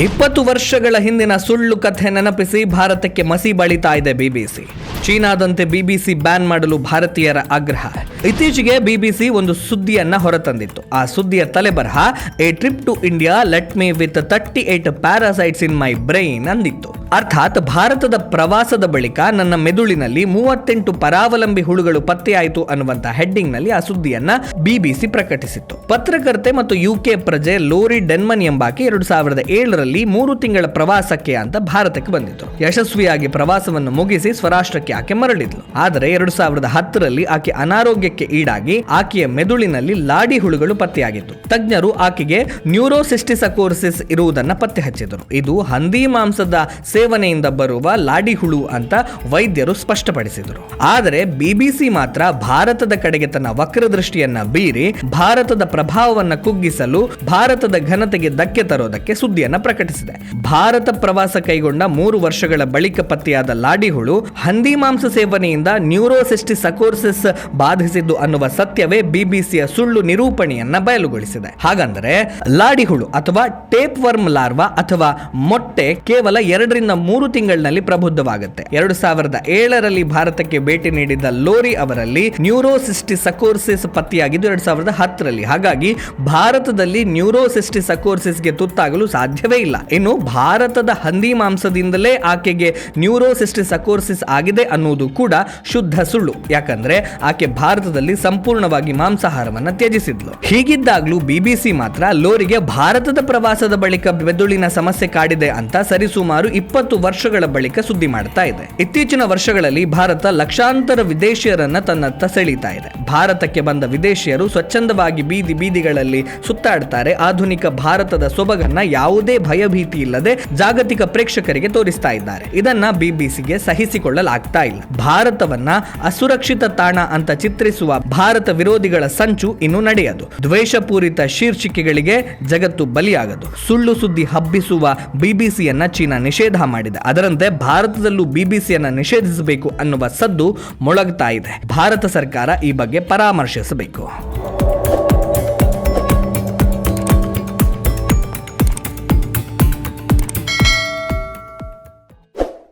20 ವರ್ಷಗಳ ಹಿಂದಿನ ಸುಳ್ಳು ಕಥೆ ನೆನಪಿಸಿ ಭಾರತಕ್ಕೆ ಮಸಿ ಬಳಿತಾ ಇದೆ ಬಿಬಿಸಿ. ಚೀನಾದಂತೆ ಬಿಬಿಸಿ ಬ್ಯಾನ್ ಮಾಡಲು ಭಾರತೀಯರ ಆಗ್ರಹ. ಇತ್ತೀಚೆಗೆ ಬಿಬಿಸಿ ಒಂದು ಸುದ್ದಿಯನ್ನ ಹೊರತಂದಿತ್ತು. ಆ ಸುದ್ದಿಯ ತಲೆಬರಹ a trip to India let me with 38 parasites in my brain ಅಂದಿತ್ತು. ಅರ್ಥಾತ್ ಭಾರತದ ಪ್ರವಾಸದ ಬಳಿಕ ನನ್ನ ಮೆದುಳಿನಲ್ಲಿ 38 ಪರಾವಲಂಬಿ ಹುಳುಗಳು ಪತ್ತೆಯಾಯಿತು ಅನ್ನುವಂತ ಹೆಡ್ಡಿಂಗ್ ನಲ್ಲಿ ಆ ಸುದ್ದಿಯನ್ನ ಬಿಬಿಸಿ ಪ್ರಕಟಿಸಿತ್ತು. ಪತ್ರಕರ್ತೆ ಮತ್ತು ಯುಕೆ ಪ್ರಜೆ ಲೋರಿ ಡೆನ್ಮನ್ ಎಂಬಾಕೆ 2007ರಲ್ಲಿ 3 ತಿಂಗಳ ಪ್ರವಾಸಕ್ಕೆ ಅಂತ ಭಾರತಕ್ಕೆ ಬಂದಿತ್ತು. ಯಶಸ್ವಿಯಾಗಿ ಪ್ರವಾಸವನ್ನು ಮುಗಿಸಿ ಸ್ವರಾಷ್ಟ್ರಕ್ಕೆ ಆಕೆ ಮರಳಿದ್ಲು. ಆದರೆ 2010ರಲ್ಲಿ ಆಕೆ ಅನಾರೋಗ್ಯಕ್ಕೆ ಈಡಾಗಿ ಆಕೆಯ ಮೆದುಳಿನಲ್ಲಿ ಲಾಡಿ ಹುಳುಗಳು ಪತ್ತೆಯಾಗಿತ್ತು. ತಜ್ಞರು ಆಕೆಗೆ ನ್ಯೂರೋಸಿಸ್ಟಿಸಕೋರ್ಸಿಸ್ ಇರುವುದನ್ನು ಪತ್ತೆ ಹಚ್ಚಿದರು. ಇದು ಹಂದಿ ಮಾಂಸದ ಸೇವನೆಯಿಂದ ಬರುವ ಲಾಡಿ ಹುಳು ಅಂತ ವೈದ್ಯರು ಸ್ಪಷ್ಟಪಡಿಸಿದರು. ಆದರೆ ಬಿಬಿಸಿ ಮಾತ್ರ ಭಾರತದ ಕಡೆಗೆ ತನ್ನ ವಕ್ರದೃಷ್ಟಿಯನ್ನ ಬೀರಿ ಭಾರತದ ಪ್ರಭಾವವನ್ನು ಕುಗ್ಗಿಸಲು ಭಾರತದ ಘನತೆಗೆ ಧಕ್ಕೆ ತರೋದಕ್ಕೆ ಸುದ್ದಿಯನ್ನ ಪ್ರಕಟಿಸಿದೆ. ಭಾರತ ಪ್ರವಾಸ ಕೈಗೊಂಡ 3 ವರ್ಷಗಳ ಬಳಿಕ ಪತ್ತೆಯಾದ ಲಾಡಿ ಹುಳು ಹಂದಿ ಮಾಂಸ ಸೇವನೆಯಿಂದ ನ್ಯೂರೋಸಿಸ್ಟಿಸಕೋರ್ಸಿಸ್ ಬಾಧಿಸಿದ್ದು ಅನ್ನುವ ಸತ್ಯವೇ ಬಿಬಿಸಿಯ ಸುಳ್ಳು ನಿರೂಪಣೆಯನ್ನ ಬಯಲುಗೊಳಿಸಿದೆ. ಹಾಗಂದರೆ ಲಾಡಿ ಹುಳು ಅಥವಾ ಟೇಪ್ ವರ್ಮ್ ಲಾರ್ವಾ ಅಥವಾ ಮೊಟ್ಟೆ ಕೇವಲ 2-3 ತಿಂಗಳಿನಲ್ಲಿ ಪ್ರಬುದ್ಧವಾಗುತ್ತೆ. 2007ರಲ್ಲಿ ಭಾರತಕ್ಕೆ ಭೇಟಿ ನೀಡಿದ್ದ ಲೋರಿ ಅವರಲ್ಲಿ ನ್ಯೂರೋಸಿಸ್ಟಿಸಕೋರ್ಸಿಸ್ ಪತ್ತೆಯಾಗಿದ್ದು 2010ರಲ್ಲಿ. ಹಾಗಾಗಿ ಭಾರತದಲ್ಲಿ ನ್ಯೂರೋಸಿಸ್ಟಿಸಕೋರ್ಸಿಸ್ಗೆ ತುತ್ತಾಗಲು ಸಾಧ್ಯವೇ ಇಲ್ಲ. ಇನ್ನು ಭಾರತದ ಹಂದಿ ಮಾಂಸದಿಂದಲೇ ಆಕೆಗೆ ನ್ಯೂರೋಸಿಸ್ಟಿಸಕೋರ್ಸಿಸ್ ಆಗಿದೆ ಅನ್ನುವುದು ಕೂಡ ಶುದ್ಧ ಸುಳ್ಳು. ಯಾಕಂದ್ರೆ ಆಕೆ ಭಾರತದಲ್ಲಿ ಸಂಪೂರ್ಣವಾಗಿ ಮಾಂಸಾಹಾರವನ್ನ ತ್ಯಜಿಸಿದ್ಲು. ಹೀಗಿದ್ದಾಗ್ಲೂ ಬಿಬಿಸಿ ಮಾತ್ರ ಲೋರಿಗೆ ಭಾರತದ ಪ್ರವಾಸದ ಬಳಿಕ ಮೆದುಳಿನ ಸಮಸ್ಯೆ ಕಾಡಿದೆ ಅಂತ ಸರಿಸುಮಾರು 20 ವರ್ಷಗಳ ಬಳಿಕ ಸುದ್ದಿ ಮಾಡ್ತಾ ಇದೆ. ಇತ್ತೀಚಿನ ವರ್ಷಗಳಲ್ಲಿ ಭಾರತ ಲಕ್ಷಾಂತರ ವಿದೇಶಿಯರನ್ನ ತನ್ನತ್ತ ಸೆಳೀತಾ ಇದೆ. ಭಾರತಕ್ಕೆ ಬಂದ ವಿದೇಶಿಯರು ಸ್ವಚ್ಛಂದವಾಗಿ ಬೀದಿಗಳಲ್ಲಿ ಸುತ್ತಾಡ್ತಾರೆ. ಆಧುನಿಕ ಭಾರತದ ಸೊಬಗನ್ನ ಯಾವುದೇ ಭಯಭೀತಿ ಇಲ್ಲದೆ ಜಾಗತಿಕ ಪ್ರೇಕ್ಷಕರಿಗೆ ತೋರಿಸ್ತಾ ಇದ್ದಾರೆ. ಇದನ್ನ ಬಿಬಿಸಿಗೆ ಸಹಿಸಿಕೊಳ್ಳಲಾಗ್ತಾ ಇಲ್ಲ. ಭಾರತವನ್ನ ಅಸುರಕ್ಷಿತ ತಾಣ ಅಂತ ಚಿತ್ರಿಸುವ ಭಾರತ ವಿರೋಧಿಗಳ ಸಂಚು ಇನ್ನು ನಡೆಯದು. ದ್ವೇಷಪೂರಿತ ಶೀರ್ಷಿಕೆಗಳಿಗೆ ಜಗತ್ತು ಬಲಿಯಾಗದು. ಸುಳ್ಳು ಸುದ್ದಿ ಹಬ್ಬಿಸುವ ಬಿಬಿಸಿಯನ್ನ ಚೀನಾ ನಿಷೇಧ ಮಾಡಿದೆ. ಅದರಂತೆ ಭಾರತದಲ್ಲೂ ಬಿಬಿಸಿಯನ್ನ ನಿಷೇಧಿಸಬೇಕು ಅನ್ನುವ ಸದ್ದು ಮೊಳಗ್ತಾ ಇದೆ. ಭಾರತ ಸರ್ಕಾರ ಈ ಬಗ್ಗೆ ಪರಾಮರ್ಶಿಸಬೇಕು.